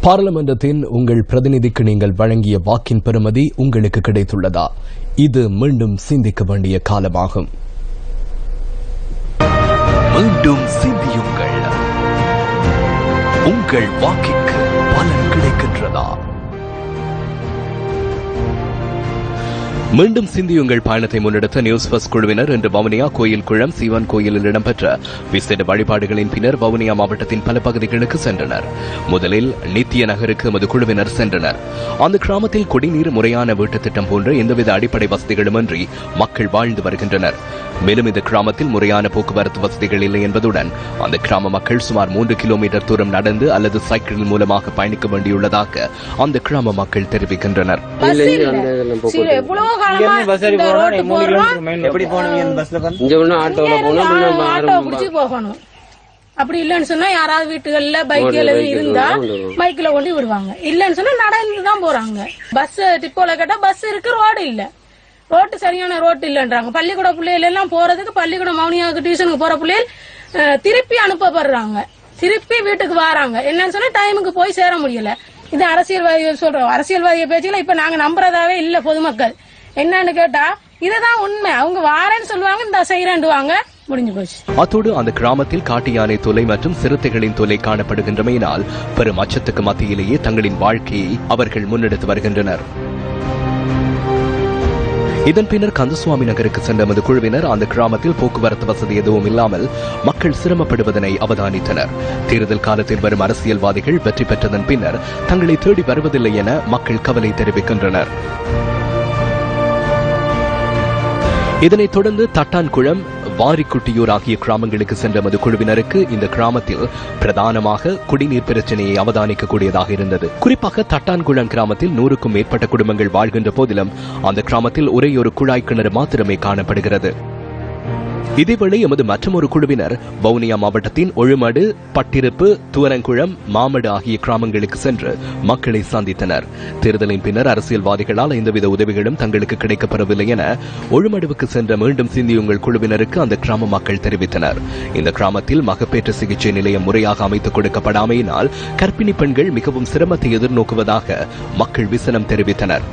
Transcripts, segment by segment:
பாராளுமன்றத்தின் உங்கள் பிரதிநிதிக்கு நீங்கள் வழங்கிய வாக்கின் பெறுமதி உங்களுக்கு கிடைத்துள்ளதா? இது மீண்டும் சிந்திக்க வேண்டிய காலமாகும். மீண்டும் சிந்தியுங்கள். உங்கள் வாக்கிற்கு பலன் கிடைக்கின்றதா? மீண்டும் சிந்தியுங்கள் பயணத்தை முன்னெடுத்த நியூஸ் பஸ் குழுவினர் இன்று வவுனியா கோயில் குளம் சிவன் கோயிலில் இடம்பெற்ற விசேட வழிபாடுகளின் பின்னர் வவுனியா மாவட்டத்தின் பல பகுதிகளுக்கு சென்றனர். முதலில் நித்திய நகருக்கு எமது குழுவினர் சென்றனர். அந்த கிராமத்தில் குடிநீர், முறையான வீட்டுத் திட்டம் போன்ற எந்தவித அடிப்படை வசதிகளுமின்றி மக்கள் வாழ்ந்து வருகின்றனர். மேலும் இந்த கிராமத்தில் முறையான போக்குவரத்து வசதிகள் இல்லை என்பதுடன் அந்த கிராம மக்கள் சுமார் 3 கிலோமீட்டர் தூரம் நடந்து அல்லது சைக்கிள் மூலமாக பயணிக்க வேண்டியுள்ளதாக அந்த கிராம மக்கள் தெரிவிக்கின்றனர். அப்படி இல்லன்னு சொன்னா யாராவது வீட்டுகள்ல பைக்ல இருந்தா பைக்ல கொண்டு விடுவாங்க. இல்லன்னு சொன்னா நடந்துதான் போறாங்க. பஸ் டிப்போல கேட்டா பஸ் இருக்கு, ரோடு இல்ல. ரோட்டு சரியான ரோட்டு இல்லன்றாங்க. பள்ளிக்கூட பிள்ளைகள் எல்லாம் போறதுக்கு பள்ளிக்கூடம் மௌனியாவுக்கு டியூஷனுக்கு போற பிள்ளைகள் திருப்பி அனுப்பப்படுறாங்க. திருப்பி வீட்டுக்கு வராங்க. என்னன்னு சொன்னா டைமுக்கு போய் சேர முடியல. இது அரசியல்வாதிகள் சொல்றோம். அரசியல்வாதிய பேச்சுல இப்ப நாங்க நம்புறதாவே இல்ல. பொதுமக்கள் என்னன்னு கேட்டா இதுதான் உண்மை. அவங்க வாரேன்னு சொல்லுவாங்க, இந்த செய்யறாண்டுவாங்க, முடிஞ்சு போச்சு. அத்தோடு அந்த கிராமத்தில் காட்டு யானை தொல்லை மற்றும் சிறுத்தைகளின் தொல்லை காணப்படுகின்றமையினால் பெரும் அச்சத்துக்கு மத்தியிலேயே தங்களின் வாழ்க்கையை அவர்கள் முன்னெடுத்து வருகின்றனர். இதன் பின்னர் கந்தசுவாமி நகருக்கு சென்ற எமது குழுவினர் அந்த கிராமத்தில் போக்குவரத்து வசதி எதுவும் இல்லாமல் மக்கள் சிரமப்படுவதனை அவதானித்தனர். தேர்தல் காலத்தில் வரும் அரசியல்வாதிகள் வெற்றி பெற்றதன் பின்னர் தங்களை தேடி வருவதில்லை என மக்கள் கவலை தெரிவிக்கின்றனர். இதனைத் தொடர்ந்து தட்டான்குளம், வாரிக்குட்டியூர் ஆகிய கிராமங்களுக்கு சென்ற எமது குழுவினருக்கு இந்த கிராமத்தில் பிரதானமாக குடிநீர் பிரச்சனையை அவதானிக்கக்கூடியதாக இருந்தது. குறிப்பாக தட்டான்குளம் கிராமத்தில் 100க்கும் மேற்பட்ட குடும்பங்கள் வாழ்கின்ற போதிலும் அந்த கிராமத்தில் ஒரே ஒரு குழாய் கிணறு மாத்திரமே காணப்படுகிறது. இதேவேளை எமது மற்றொரு குழுவினர் வவுனியா மாவட்டத்தின் ஒழுமடு, பட்டிருப்பு, துவரங்குளம், மாமடு ஆகிய கிராமங்களுக்கு சென்று மக்களை சந்தித்தனர். தேர்தலின் பின்னர் அரசியல்வாதிகளால் எந்தவித உதவிகளும் தங்களுக்கு கிடைக்கப்பெறவில்லை என ஒழுமடுவுக்கு சென்ற மீண்டும் சிந்தியுங்கள் குழுவினருக்கு அந்த கிராம மக்கள் தெரிவித்தனர். இந்த கிராமத்தில் மகப்பேற்று சிகிச்சை நிலையம் முறையாக அமைத்துக் கொடுக்கப்படாமையினால் கர்ப்பிணி பெண்கள் மிகவும் சிரமத்தை எதிர்நோக்குவதாக மக்கள் விசனம் தெரிவித்தனர்.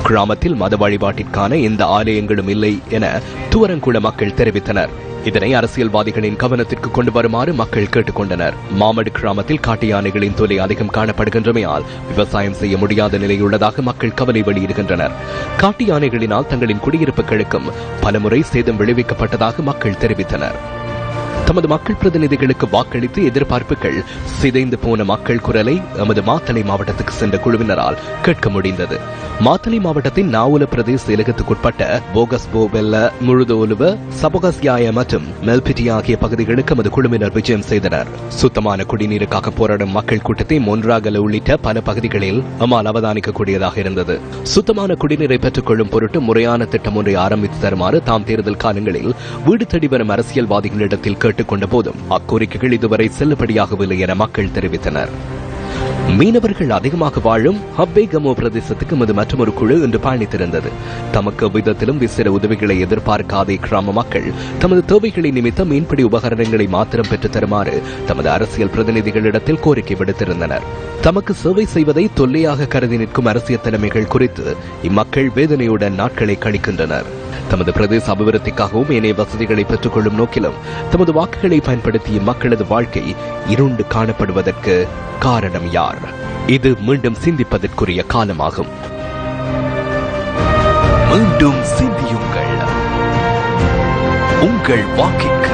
கிராமத்தில் மத வழிபாட்டிற்கான எந்த ஆலயங்களும் இல்லை என துவரங்குள மக்கள் தெரிவித்தனர். இதனை அரசியல்வாதிகளின் கவனத்திற்கு கொண்டு வருமாறு மக்கள் கேட்டுக் கொண்டனர். மாமடு கிராமத்தில் காட்டு யானைகளின் தொல்லை அதிகம் காணப்படுகின்றமையால் விவசாயம் செய்ய முடியாத நிலையுள்ளதாக மக்கள் கவலை வெளியிடுகின்றனர். காட்டு யானைகளினால் தங்களின் குடியிருப்புகளுக்கும் பலமுறை சேதம் விளைவிக்கப்பட்டதாக மக்கள் தெரிவித்தனர். தமது மக்கள் பிரதிநிதிகளுக்கு வாக்களித்து எதிர்பார்ப்புகள் சிதைந்து போன மக்கள் குரலை எமது மாத்தளை மாவட்டத்துக்கு சென்ற குழுவினரால் கேட்க முடிந்தது. மாத்தளை மாவட்டத்தின் நாவல பிரதேச செயலகத்துக்குட்பட்ட போகஸ்போ, வெல்ல, முழுதோலுவ, சபோகஸ்யாய மற்றும் மெல்பிட்டி ஆகிய பகுதிகளுக்கு எமது குழுவினர் விஜயம் செய்தனர். சுத்தமான குடிநீருக்காக போராடும் மக்கள் கூட்டத்தை மொன்றாகல உள்ளிட்ட பல பகுதிகளில் அம்மால் அவதானிக்கக்கூடியதாக இருந்தது. சுத்தமான குடிநீரை பெற்றுக் கொள்ளும் பொருட்டு முறையான திட்டம் ஒன்றை ஆரம்பித்து தருமாறு தாம் தேர்தல் காலங்களில் வீடு தேடி வரும் அரசியல்வாதிகளிடத்தில் கேட்டுக்கொண்ட போதும் அக்கோரிக்கைகள் இதுவரை செல்லுபடியாகவில்லை என மக்கள் தெரிவித்தனர். மீனவர்கள் அதிகமாக வாழும் ஹப்பேகமோ பிரதேசத்துக்கு எமது மற்றொரு குழு இன்று பயணித்திருந்தது. தமக்கு விதத்திலும் விசேட உதவிகளை எதிர்பார்க்காத கிராம மக்கள் தமது தேவைகளை நிமித்தம் மீன்பிடி உபகரணங்களை மாத்திரம் பெற்றுத் தருமாறு தமது அரசியல் பிரதிநிதிகளிடத்தில் கோரிக்கை விடுத்திருந்தனர். தமக்கு சேவை செய்வதை தொல்லையாக கருதி நிற்கும் அரசியல் தலைமைகள் குறித்து இம்மக்கள் வேதனையுடன் நாட்களை கழிக்கின்றனர். தமது பிரதேச அபிவிருத்திக்காகவும் ஏனைய வசதிகளை பெற்றுக் கொள்ளும் நோக்கிலும் தமது வாக்குகளை பயன்படுத்திய மக்களது வாழ்க்கை இருண்டு காணப்படுவதற்கு காரணம் யார்? இது மீண்டும் சிந்திப்பதற்குரிய காலமாகும். மீண்டும் சிந்தியுங்கள். உங்கள் வாக்கிற்கு